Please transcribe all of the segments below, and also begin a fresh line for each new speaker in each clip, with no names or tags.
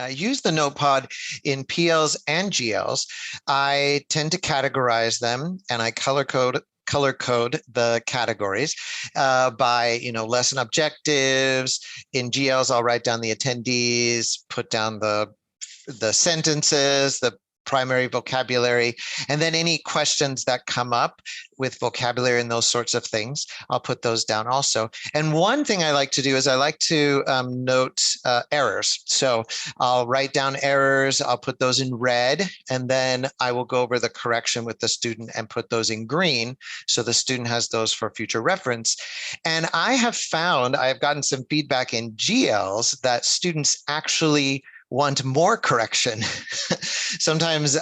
use the notepod in PLs and GLs. I tend to categorize them and I color code the categories by lesson objectives. In GLs, I'll write down the attendees, put down the sentences, the primary vocabulary, and then any questions that come up with vocabulary and those sorts of things, I'll put those down also. And one thing I like to do is I like to note errors. So I'll write down errors, I'll put those in red, and then I will go over the correction with the student and put those in green. So the student has those for future reference. And I have found, I've gotten some feedback in GLs that students actually want more correction. Sometimes,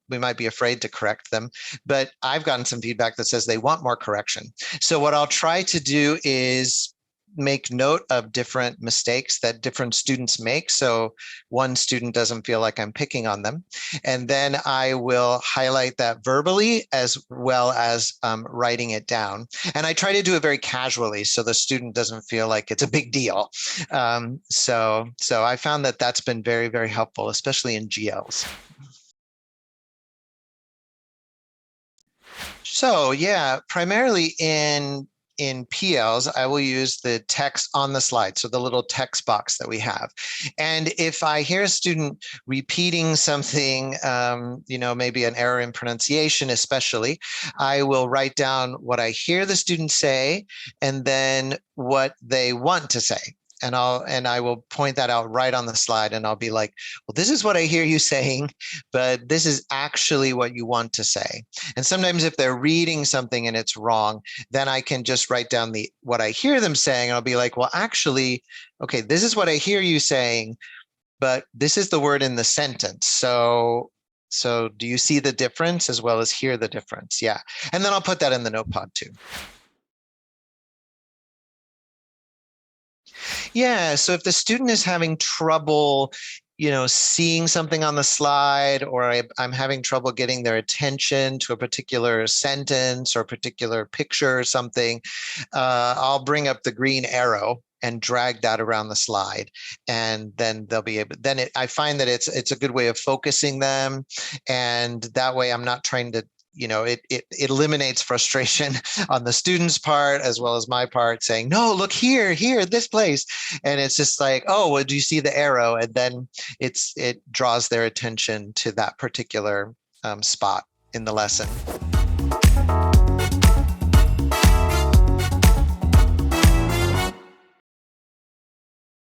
we might be afraid to correct them, but I've gotten some feedback that says they want more correction. So what I'll try to do is make note of different mistakes that different students make. So one student doesn't feel like I'm picking on them. And then I will highlight that verbally as well as writing it down. And I try to do it very casually so the student doesn't feel like it's a big deal. So I found that that's been very, very helpful, especially in GLs. So yeah, primarily in PLs, I will use the text on the slide, so the little text box that we have. And if I hear a student repeating something, maybe an error in pronunciation especially, I will write down what I hear the student say and then what they want to say. And I will point that out right on the slide, and I'll be like, well, this is what I hear you saying, but this is actually what you want to say. And sometimes if they're reading something and it's wrong, then I can just write down what I hear them saying. And I'll be like, well, actually, okay, this is what I hear you saying, but this is the word in the sentence. So do you see the difference as well as hear the difference? Yeah. And then I'll put that in the notepod too. Yeah, so if the student is having trouble, seeing something on the slide, or I'm having trouble getting their attention to a particular sentence or a particular picture or something, I'll bring up the green arrow and drag that around the slide, and then they'll be able. I find that it's a good way of focusing them, and that way I'm not trying to. It eliminates frustration on the student's part as well as my part, saying, no, look here, this place. And it's just like, oh, well, do you see the arrow? And then it draws their attention to that particular spot in the lesson.